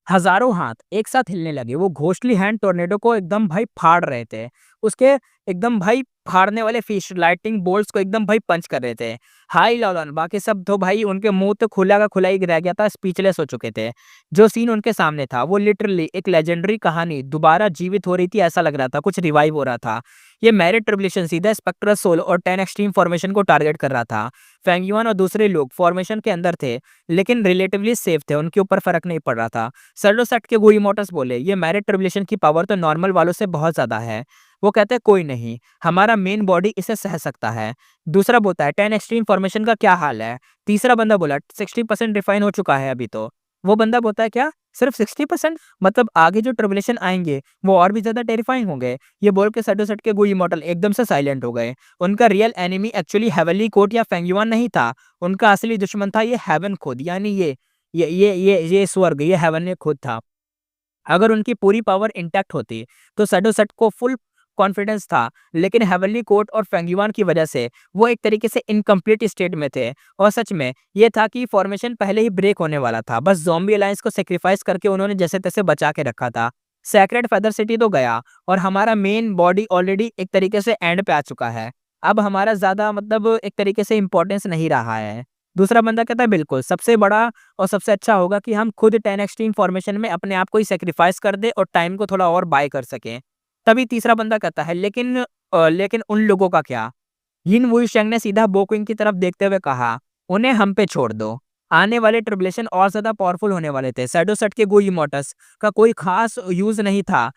हजारों हाथ एक साथ हिलने लगे, वो घोस्टली हैंड टोर्नेडो को एकदम भाई फाड़ रहे थे। उसके एकदम भाई फाड़ने वाले फिश लाइटिंग बोल्ट्स को एकदम भाई पंच कर रहे थे। हाई लॉलन बाकी सब तो भाई उनके मुंह तो खुला का खुला ही रह गया था, स्पीचलेस हो चुके थे। जो सीन उनके सामने था वो लिटरली एक लेजेंडरी कहानी दोबारा जीवित हो रही थी, ऐसा लग रहा था कुछ रिवाइव हो रहा था। ये मैरिट ट्रिब्यूलेशन सीधा स्पेक्ट्रल सोल और 10 एक्सट्रीम फॉर्मेशन को टारगेट कर रहा था। फेंगयुआन और दूसरे लोग फॉर्मेशन के अंदर थे लेकिन रिलेटिवली सेफ थे, उनके ऊपर फर्क नहीं पड़ रहा था। सर्डोसेट के गुई मोटर्स बोले ये मैरिट ट्रिब्यूलेशन की पावर तो नॉर्मल वालों से बहुत ज्यादा है। वो कहते हैं कोई नहीं, हमारा मेन बॉडी इसे सह सकता है। दूसरा बोलता है 10 एक्सट्रीम फॉर्मेशन का क्या हाल है। तीसरा बंदा बोला 60% रिफाइन हो चुका है अभी तो। वो बंदा बोलता है क्या सिर्फ 60%? मतलब आगे जो ट्रिबुलेशन आएंगे वो और भी ज्यादा टेरिफाइंग होंगे। ये बोल के सडोसट के गु इमोर्टल एकदम से साइलेंट हो गए। उनका real enemy actually heavenly court या फेंगयुआन नहीं था। उनका असली दुश्मन था ये हेवन खुद, यानी ये स्वर्ग, ये हेवन ये खुद था। अगर उनकी पूरी पावर इंटैक्ट होती तो सडोसट को फुल कॉन्फिडेंस था, लेकिन हेवनली कोर्ट और फेंगयुआन की वजह से वो एक तरीके से इनकम्प्लीट स्टेट में थे। और सच में ये था कि फॉर्मेशन पहले ही ब्रेक होने वाला था, बस ज़ॉम्बी अलायंस को सेक्रीफाइस करके उन्होंने जैसे तैसे बचा के रखा था। सैक्रेड फेदर सिटी तो गया और हमारा मेन बॉडी ऑलरेडी एक तरीके से एंड पे आ चुका है। अब हमारा ज्यादा मतलब एक तरीके से इंपॉर्टेंस नहीं रहा है। दूसरा बंदा कहता है बिल्कुल सबसे बड़ा और सबसे अच्छा होगा कि हम खुद 10 एक्सट्रीम फॉर्मेशन में अपने आप को ही सेक्रीफाइस कर दे और टाइम को थोड़ा और बाय कर सकें। तभी तीसरा बंदा कहता है लेकिन उन लोगों का क्या? यिन वुईशेंग ने सीधा बोक्विंग की तरफ देखते हुए कहा, उन्हें हम पे छोड़ दो। आने वाले ट्रिबुलेशन और ज्यादा पावरफुल होने वाले थे। सैडोसट के गो इमोर्टस का कोई खास यूज नहीं था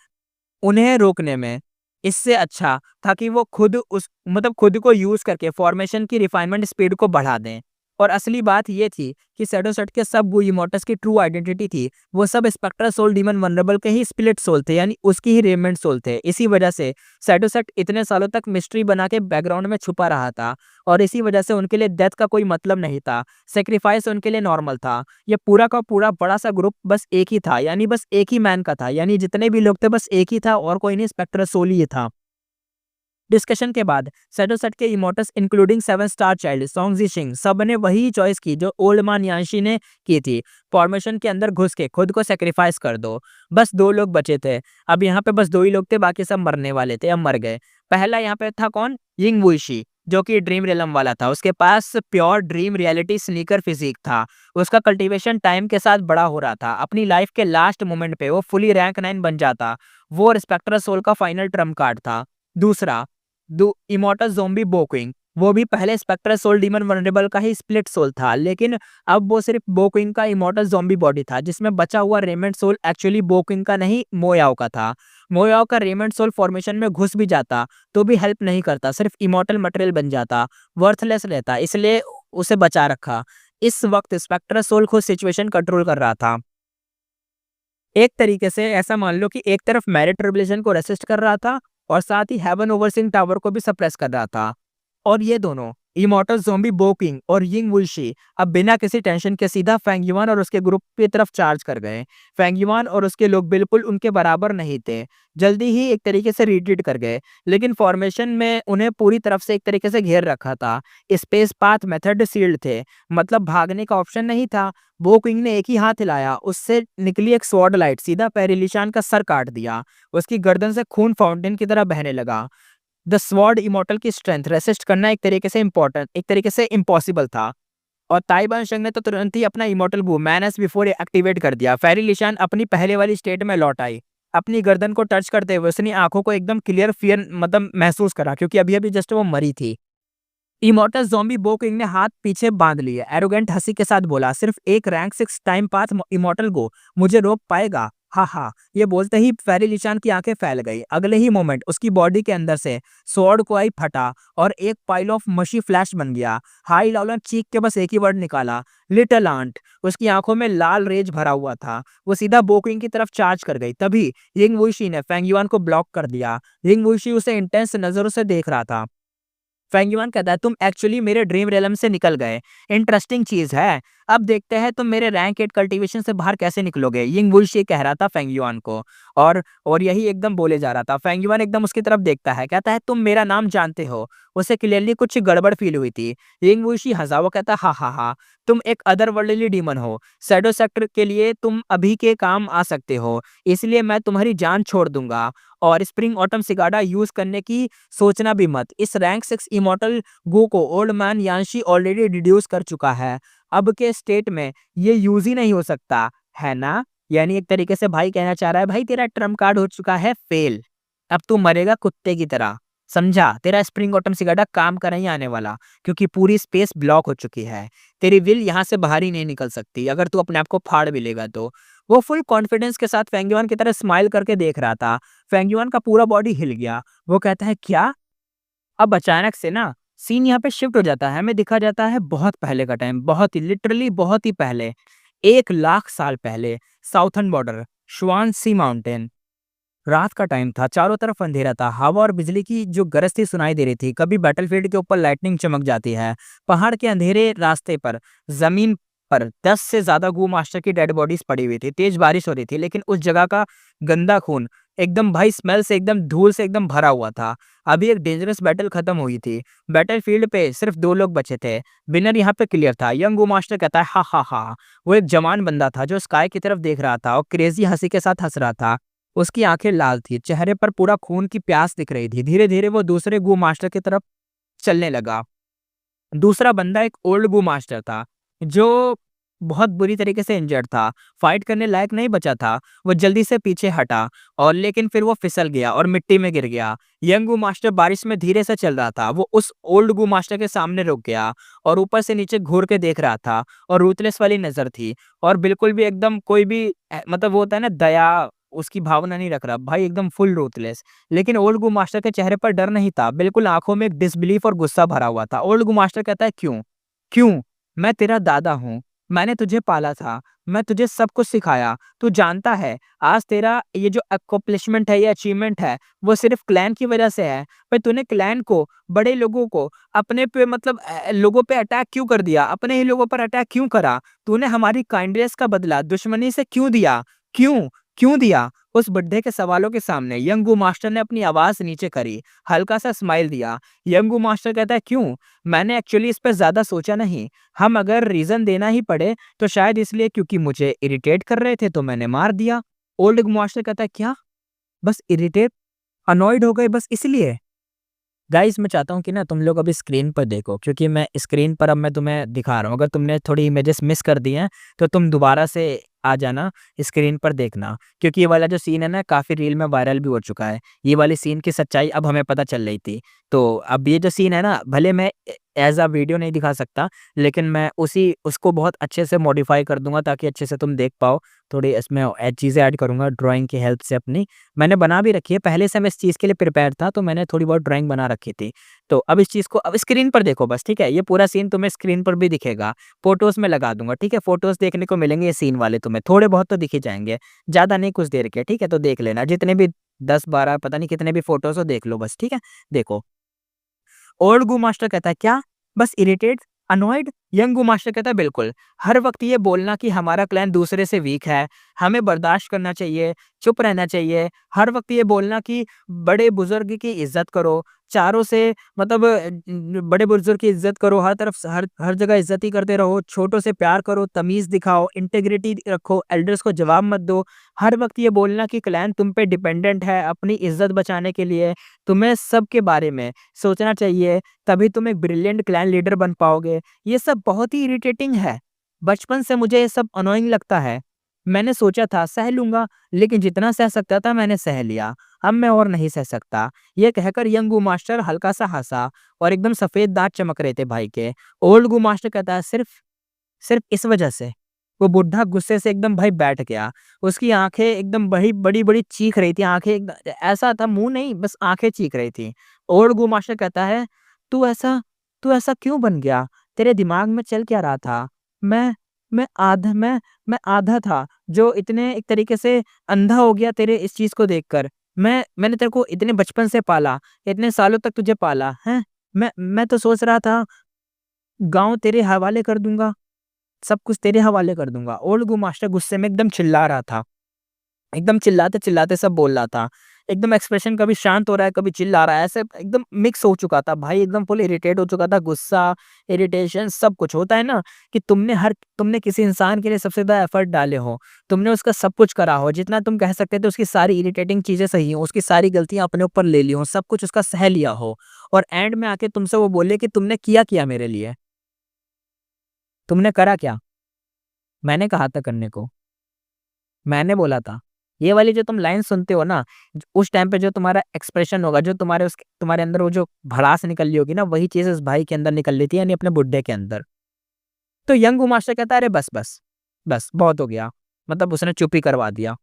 उन्हें रोकने में। इससे अच्छा था कि वो खुद उस मतलब खुद को यूज करके फॉर्मेशन की रिफाइनमेंट स्पीड को बढ़ा दें। और असली बात ये थी कि सैडोसट के सब गुइमोर्टस की ट्रू आइडेंटिटी थी। वो सब स्पेक्ट्रल सोल डीमन वनरेबल के ही स्प्लिट सोल थे, यानी उसकी ही रेमेंट सोल थे। इसी वजह से सैडोसट इतने सालों तक मिस्ट्री बना के बैकग्राउंड में छुपा रहा था, और इसी वजह से उनके लिए डेथ का कोई मतलब नहीं था। सेक्रीफाइस उनके लिए नॉर्मल था। ये पूरा का पूरा बड़ा सा ग्रुप बस एक ही था, यानी बस एक ही मैन का था, यानी जितने भी लोग थे बस एक ही था और कोई नहीं, स्पेक्ट्रल सोल ही था। डिस्कशन के बाद सैडोसट के इमोर्टस इंक्लूडिंग 7 स्टार चाइल्ड सोंग जिशिंग सब ने वही चॉइस की जो ओल्ड मान यांशी ने की थी। फॉर्मेशन के अंदर घुस के खुद को सेक्रीफाइस कर दो। बस 2 लोग बचे थे। अब यहाँ पे बस 2 ही लोग थे, बाकी सब मरने वाले थे, अब मर गए। पहला यहाँ पे था कौन? यिंग वुईशी, जो कि ड्रीम रियलम वाला था। उसके पास pure dream reality sneaker physique था। उसका कल्टीवेशन टाइम के साथ बड़ा हो रहा था। अपनी लाइफ के लास्ट मोमेंट पे वो फुली रैंक 9 बन जाता। वो स्पेक्ट्रल सोल का फाइनल ट्रम्प कार्ड था। दूसरा दो इमोर्टल ज़ोंबी बोक्विंग, वो भी पहले स्पेक्ट्रल सोल डीमन वनरेबल का ही स्प्लिट सोल था, लेकिन अब वो सिर्फ बोक्विंग का इमोर्टल ज़ोंबी बॉडी था, जिसमें बचा हुआ रेमेंट सोल एक्चुअली बोक्विंग का नहीं, मोयाओ का था। मोयाओ का रेमेंट सोल फॉर्मेशन में घुस भी जाता तो भी हेल्प नहीं करता, सिर्फ इमोर्टल मटेरियल बन जाता, वर्थलेस रहता, इसलिए उसे बचा रखा। इस वक्त स्पेक्ट्रल सोल खुद सिचुएशन कंट्रोल कर रहा था। एक तरीके से ऐसा मान लो कि एक तरफ मैरिट ट्रिबुलेशन को रेसिस्ट कर रहा था और साथ ही हेवन ओवरसीइंग टावर को भी सप्रेस कर रहा था। और ये दोनों इमॉर्टल ज़ॉम्बी बोकिंग और यिंग वुल्शी अब बिना किसी टेंशन के सीधा फेंगयुआन और उसके ग्रुप की तरफ चार्ज कर गए। फेंगयुआन और उसके लोग बिल्कुल उनके बराबर नहीं थे, जल्दी ही एक तरीके से रिट्रीट कर गए, लेकिन फॉर्मेशन में उन्हें पूरी तरफ से एक तरीके से घेर रखा था। स्पेस पाथ मेथड सील्ड थे, मतलब भागने का ऑप्शन नहीं था। वो किंग ने एक ही हाथ हिलाया, उससे निकली एक स्वॉर्ड लाइट सीधा पेरिलिशान का सर काट दिया। उसकी गर्दन से खून फाउंटेन की तरह बहने लगा। द स्वॉर्ड इमोर्टल की स्ट्रेंथ रेसिस्ट करना एक तरीके से इम्पोर्टेंट, एक तरीके से इम्पॉसिबल था। और ताइबान शंग ने तो तुरंत ही अपना इमोर्टल बू मैन एज बिफोर एक्टिवेट कर दिया। फेरी लिशान अपनी पहले वाली स्टेट में लौट आई। अपनी गर्दन को टच करते हुए उसने आंखों को एकदम क्लियर फियर मतलब महसूस करा, क्योंकि अभी अभी जस्ट वो मरी थी। इमोर्टल ज़ॉम्बी बो किंग ने हाथ पीछे बांध लिए, एरोगेंट हंसी के साथ बोला, सिर्फ एक रैंक 6 टाइम पाथ इमोर्टल गो मुझे रोक पाएगा? हा हा। ये बोलते ही फेरी लिशान की आंखें फैल गई। अगले ही मोमेंट उसकी बॉडी के अंदर से स्वॉर्ड को आई फटा और एक पाइल ऑफ मशी फ्लैश बन गया। हाई लॉलन चीख के बस एक ही वर्ड निकाला, लिटिल आंट। उसकी आंखों में लाल रेज भरा हुआ था। वो सीधा बोकिंग की तरफ चार्ज कर गई। तभी यिंग वुईशी ने फेंगयुआन को ब्लॉक कर दिया। यिंग वुईशी उसे इंटेंस नजरों से देख रहा था। फेंगयुआन कहता है, तुम एक्चुअली मेरे ड्रीम रियलम से निकल गए। इंटरेस्टिंग चीज है, अब देखते हैं तुम मेरे रैंक 8 कल्टीवेशन से बाहर कैसे निकलोगे। यिंग वुईशी कह रहा था फेंगयुआन को, और यही एकदम बोले जा रहा था। फेंगयुआन एकदम उसकी तरफ देखता है, कहता है तुम मेरा नाम जानते हो। उसे क्लियरली कुछ गड़बड़ फील हुई थी। यिंग वुईशी हंसा, वो कहता हा हा हा, तुम एक अदरवर्ल्डली डीमन हो। शैडो सेक्टर के लिए तुम अभी के काम आ सकते हो, इसलिए मैं तुम्हारी जान छोड़ दूंगा। और स्प्रिंग ऑटम सिगाडा यूज करने की सोचना भी मत। इस रैंक 6 इमोर्टल गो को ओल्ड मैन यांशी ऑलरेडी डिड्यूस कर चुका है। अब के स्टेट में ये यूज ही नहीं हो सकता है ना। यानी एक तरीके से भाई कहना चाह रहा है, भाई तेरा ट्रम्प कार्ड हो चुका है फेल, अब तू मरेगा कुत्ते की तरह, समझा। तेरा स्प्रिंग ऑटम सिगाडा काम का नहीं आने वाला, क्योंकि पूरी स्पेस ब्लॉक हो चुकी है। तेरी विल यहाँ से बाहर ही नहीं निकल सकती अगर तू अपने आप को फाड़ भी लेगा तो। वो फुल कॉन्फिडेंस के साथ फेंगयुआन की तरह स्माइल करके देख रहा था। फेंगयुआन का पूरा बॉडी हिल गया। वो कहता है क्या? अब अचानक से ना सीन यहाँ पे शिफ्ट हो जाता है, हमें दिखा जाता है बहुत पहले का टाइम, बहुत ही लिटरली बहुत ही पहले। 1 लाख साल पहले, साउथर्न बॉर्डर, श्वानसी माउंटेन। रात का टाइम था, चारों तरफ अंधेरा था, हवा और बिजली की जो गरज थी सुनाई दे रही थी। कभी बैटलफील्ड के ऊपर लाइटनिंग चमक जाती है। पहाड़ के अंधेरे रास्ते पर, जमीन पर 10 से ज्यादा गू मास्टर की डेड बॉडीज पड़ी हुई थी। तेज बारिश हो रही थी, लेकिन उस जगह का गंदा खून एकदम भाई स्मेल से, एकदम धूल से एकदम भरा हुआ था। अभी एक डेंजरस बैटल खत्म हुई थी। बैटलफील्ड पे सिर्फ 2 लोग बचे थे। विनर यहाँ पे क्लियर था। यंग गू मास्टर कहता है, हा हा हा। वो एक जवान बंदा था जो स्काई की तरफ देख रहा था और क्रेजी हंसी के साथ हंस रहा था। उसकी आंखें लाल थी, चेहरे पर पूरा खून की प्यास दिख रही थी। धीरे धीरे वो दूसरे गू मास्टर की तरफ चलने लगा। दूसरा बंदा एक ओल्ड गू मास्टर था जो बहुत बुरी तरीके से इंजर्ड था, फाइट करने लायक नहीं बचा था। वो जल्दी से पीछे हटा और लेकिन फिर वो फिसल गया और मिट्टी में गिर गया। यंग गू मास्टर बारिश में धीरे से चल रहा था। वो उस ओल्ड गू मास्टर के सामने रुक गया और ऊपर से नीचे घूर के देख रहा था और रूथलेस वाली नजर थी और बिल्कुल भी एकदम कोई भी मतलब वो होता है ना, दया उसकी भावना नहीं रख रहा भाई, एकदम फुल रूथलेस। लेकिन ओल्ड गू मास्टर के चेहरे पर डर नहीं था, बिल्कुल आंखों में एक डिसबिलीफ और गुस्सा भरा हुआ था। ओल्ड गू मास्टर कहता है, क्यों क्यों? मैं तेरा दादा हूँ, मैंने तुझे पाला था, मैं तुझे सब कुछ सिखाया। तू जानता है आज तेरा ये जो अकॉम्प्लिशमेंट है, ये अचीवमेंट है, वो सिर्फ क्लैन की वजह से है। पर तूने क्लैन को, बड़े लोगों को अपने पे मतलब लोगों पे अटैक क्यों कर दिया? अपने ही लोगों पर अटैक क्यों करा? तूने हमारी काइंडनेस का बदला दुश्मनी से क्यों दिया? क्यों क्यों दिया? उस बुड्ढे के सवालों के सामने यंगू मास्टर ने अपनी आवाज नीचे करी, हल्का सा स्माइल दिया। यंगू मास्टर कहता है, क्यों? मैंने एक्चुअली इस पर ज्यादा सोचा नहीं। हम अगर रीजन देना ही पड़े तो शायद इसलिए क्योंकि मुझे इरिटेट कर रहे थे तो मैंने मार दिया। ओल्ड मास्टर कहता है, क्या? बस इरिटेट, अनॉयड हो गए बस इसलिए? गाइस मैं चाहता हूँ कि ना तुम लोग अभी स्क्रीन पर देखो, क्योंकि मैं स्क्रीन पर अब मैं तुम्हें दिखा रहा हूँ। अगर तुमने थोड़ी इमेजेस मिस कर दी हैं तो तुम दोबारा से आ जाना, स्क्रीन पर देखना, क्योंकि ये वाला जो सीन है ना काफ़ी रील में वायरल भी हो चुका है। ये वाली सीन की सच्चाई अब हमें पता चल रही थी। तो अब ये जो सीन है ना, भले मैं एज अ वीडियो नहीं दिखा सकता, लेकिन मैं उसको बहुत अच्छे से मॉडिफाई कर दूंगा ताकि अच्छे से तुम देख पाओ। थोड़ी इसमें चीज़ें ऐड करूंगा ड्राइंग की हेल्प से अपनी। मैंने बना भी रखी है, पहले से मैं इस चीज़ के लिए प्रिपेयर था, तो मैंने थोड़ी बहुत ड्राइंग बना रखी थी। तो अब इस चीज़ को अब स्क्रीन पर देखो बस, ठीक है? ये पूरा सीन तुम्हें स्क्रीन पर भी दिखेगा, फ़ोटोज़ में लगा दूँगा, ठीक है? फ़ोटोज़ देखने को मिलेंगे ये सीन वाले तुम्हें, थोड़े बहुत तो दिख ही जाएँगे, ज़्यादा नहीं कुछ देर के, ठीक है? तो देख लेना, जितने भी 10-12 पता नहीं कितने भी फ़ोटोज़ हो देख लो बस, ठीक है? देखो। ओल्ड गू मास्टर कहता है, क्या? बस इरिटेट, अनॉयड? यंग गू मास्टर कहता है, बिल्कुल। हर वक्त ये बोलना कि हमारा क्लैन दूसरे से वीक है, हमें बर्दाश्त करना चाहिए, चुप रहना चाहिए। हर वक्त ये बोलना कि बड़े बुजुर्ग की इज्जत करो, चारों से मतलब बड़े बुजुर्ग की इज्जत करो, हर तरफ हर हर जगह इज्जत ही करते रहो, छोटों से प्यार करो, तमीज दिखाओ, इंटेग्रिटी रखो, एल्डर्स को जवाब मत दो। हर वक्त ये बोलना कि क्लैन तुम पे डिपेंडेंट है अपनी इज्जत बचाने के लिए। तुम्हें सबके बारे में सोचना चाहिए, तभी तुम एक ब्रिलियंट क्लैन लीडर बन पाओगे। ये सब बहुत ही इरिटेटिंग है। बचपन से मुझे ये सब अनोइंग लगता है। मैंने सोचा था सह लूंगा, लेकिन जितना सह सकता था मैंने सह लिया। अब मैं और नहीं सह सकता। ये कहकर यंग गू मास्टर हल्का सा हंसा और एकदम सफेद दांत चमक रहे थे भाई के। ओल्ड गू मास्टर कहता है, सिर्फ सिर्फ इस वजह से? वो बुढ़ा गुस्से से एकदम भाई बैठ गया। उसकी आंखें एकदम बड़ी-बड़ी चीख रही थी। आंखें ऐसा था, मुँह नहीं, बस आंखें चीख रही थी। ओल्ड गू मास्टर कहता है, "तू ऐसा तू ऐसा क्यों बन गया? तेरे दिमाग में चल क्या रहा था? मैं मैं आधा मैं मैं आधा था जो इतने एक तरीके से अंधा हो गया तेरे इस चीज़ को देखकर। मैंने तेरे को इतने बचपन से पाला, इतने सालों तक तुझे पाला, हैं? मैं तो सोच रहा था गाँव तेरे हवाले कर दूँगा। सब कुछ तेरे हवाले कर दूँगा।" ओल्ड गू मास्टर गुस्से में एकदम चिल्ला रहा था। एकदम चिल्लाते-चिल्लाते सब बोल रहा था। एकदम एक्सप्रेशन कभी शांत हो रहा है, कभी चिल्ला रहा है, ऐसे एकदम मिक्स हो चुका था। भाई एकदम फुल इरिटेट हो चुका था, गुस्सा, इरिटेशन सब कुछ। होता है ना कि तुमने किसी इंसान के लिए सबसे ज़्यादा एफर्ट डाले हो, तुमने उसका सब कुछ करा हो, जितना तुम कह सकते थे उसकी सारी इरिटेटिंग चीज़ें सही हों, उसकी सारी गलतियाँ अपने ऊपर ले ली हों, सब कुछ उसका सह लिया हो और एंड में आके तुमसे वो बोले कि तुमने किया क्या मेरे लिए? तुमने करा क्या? मैंने कहा था करने को। मैंने बोला था। ये वाली जो तुम लाइन सुनते हो ना, उस टाइम पे जो तुम्हारा एक्सप्रेशन होगा, जो तुम्हारे अंदर वो जो भड़ास निकल रही होगी ना, वही चीज़ इस भाई के अंदर निकल रही थी, यानी अपने बुड्ढे के अंदर। तो यंग मास्टर कहता है, अरे बस, बस, बस बहुत हो गया। मतलब उसने चुप ही करवा दिया।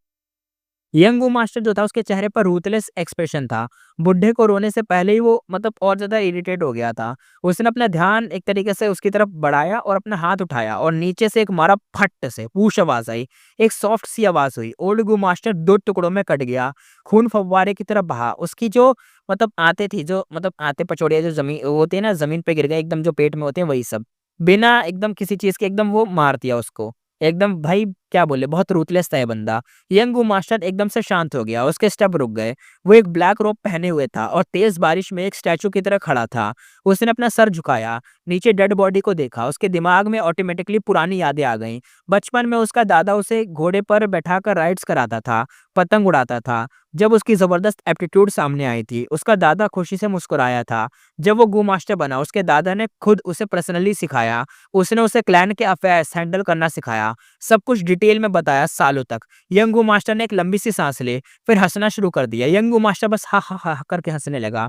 यंग वो मास्टर जो था उसके चेहरे पर रूथलेस एक्सप्रेशन था। बुड्ढे को रोने से पहले ही वो मतलब और ज़्यादा इरिटेट हो गया था। उसने अपना ध्यान एक तरीके से उसकी तरफ बढ़ाया और अपना हाथ उठाया और नीचे से एक मारा फट से पूछ आवाज़ आई। एक सॉफ्ट सी आवाज़ हुई। ओल्ड गू मास्टर 2 टुकड़ों में कट गया। खून फव्वारे की तरह बहा। उसकी जो मतलब आंतें थी, जो मतलब आंतें पचौड़ियाँ जो ज़मीन होती है ना, ज़मीन पे गिर गए एकदम, जो पेट में होते हैं वही सब। बिना एकदम किसी चीज़ के एकदम वो मार दिया उसको। एकदम भाई क्या बोले, बहुत रूथलेस था ये बंदा। यंग मास्टर एकदम से शांत हो गया, उसके स्टेप रुक गए। वो एक ब्लैक रोब पहने हुए था और तेज बारिश में एक स्टैचू की तरह खड़ा था। उसने अपना सर झुकाया, नीचे डेड बॉडी को देखा। उसके दिमाग में ऑटोमेटिकली पुरानी यादें आ गईं। बचपन में उसका दादा उसे घोड़े पर बैठाकर राइड्स कराता था, पतंग उड़ाता था। जब उसकी जबरदस्त एप्टीट्यूड सामने आई थी, उसका दादा खुशी से मुस्कुराया था। जब वो गू मास्टर बना, उसके दादा ने खुद उसे पर्सनली सिखाया। उसने उसे क्लैन के अफेयर्स हैंडल करना सिखाया, सब कुछ डिटेल में बताया सालों तक। यंगू मास्टर ने एक लंबी सी सांस ली, फिर हंसना शुरू कर दिया। यंगू मास्टर बस हा हा हा करके हंसने लगा।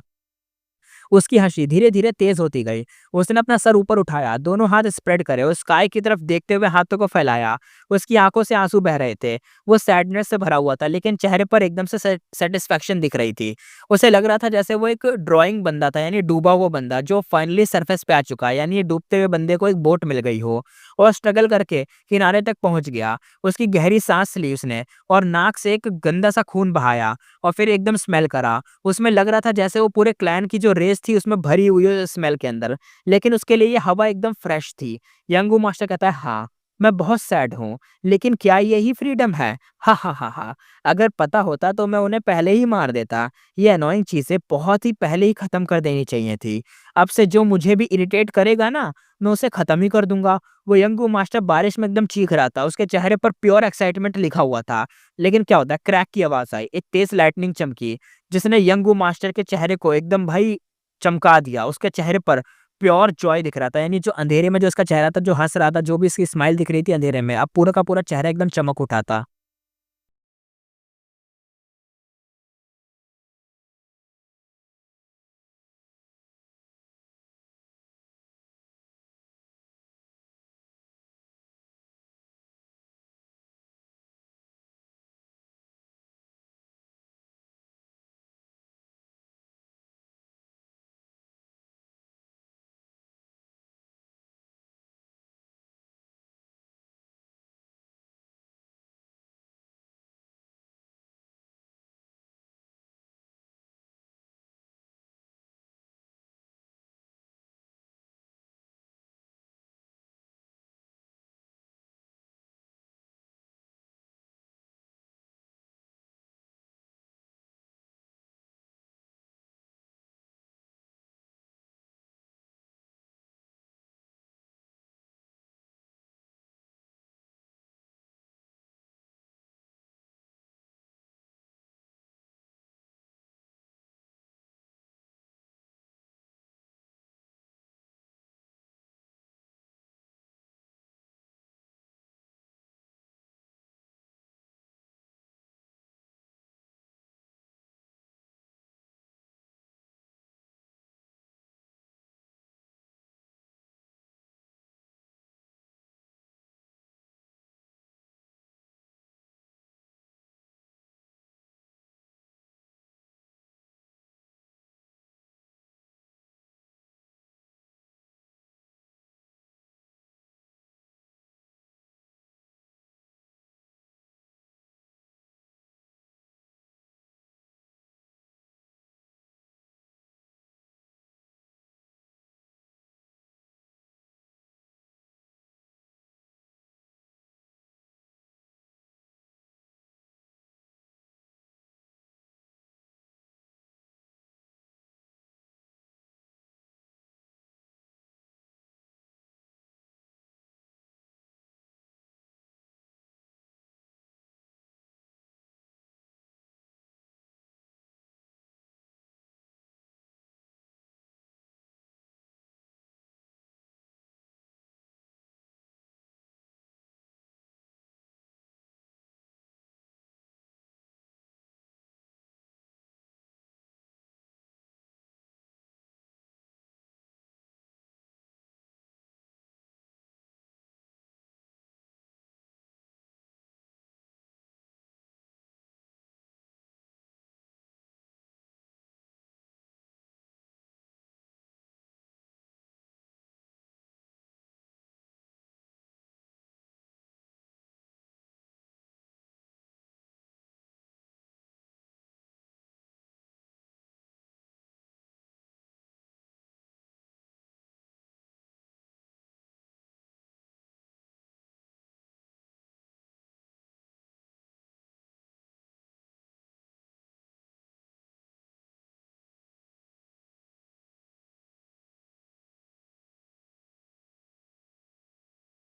उसकी हंसी धीरे धीरे तेज होती गई। उसने अपना सर ऊपर उठाया, दोनों हाथ स्प्रेड करे और स्काई की तरफ देखते हुए हाथों को फैलाया। उसकी आंखों से आंसू बह रहे थे। वो सैडनेस से भरा हुआ था, लेकिन चेहरे पर एकदम से सेटिस्फैक्शन दिख रही थी। उसे लग रहा था जैसे वो एक ड्राइंग बंदा था, यानी डूबा हुआ बंदा जो फाइनली सरफेस पे आ चुका है, यानी ये डूबते हुए बंदे को एक बोट मिल गई हो और स्ट्रगल करके किनारे तक पहुंच गया। उसकी गहरी सांस ली उसने और नाक से एक गंदा सा खून बहाया और फिर एकदम स्मेल करा। उसमें लग रहा था जैसे वो पूरे क्लैन की जो रेस थी उसमें भरी हुई है स्मेल के अंदर, लेकिन उसके लिए ये हवा एकदम फ्रेश थी। यंगू मास्टर कहता है, हाँ, मैं बहुत सैड हूँ, लेकिन क्या यही फ्रीडम है? हा हा हा हा। अगर पता होता तो मैं उन्हें पहले ही मार देता। ये अनोइंग चीजें बहुत ही पहले ही खत्म कर देनी चाहिए थी। अब से जो मुझे भी इरिटेट करेगा ना, मैं उसे खत्म ही कर दूंगा। वो यंगू मास्टर बारिश में एकदम चीख रहा था, उसके चेहरे पर प्योर एक्साइटमेंट लिखा हुआ था। लेकिन क्या होता है, क्रैक की आवाज आई, एक तेज लाइटनिंग चमकी, जिसने यंगू मास्टर के चेहरे को एकदम भाई चमका दिया। उसके चेहरे पर प्योर जॉय दिख रहा था, यानी जो अंधेरे में जो उसका चेहरा था, जो हँस रहा था, जो भी इसकी स्माइल दिख रही थी अंधेरे में, अब पूरा का पूरा चेहरा एकदम चमक उठा था।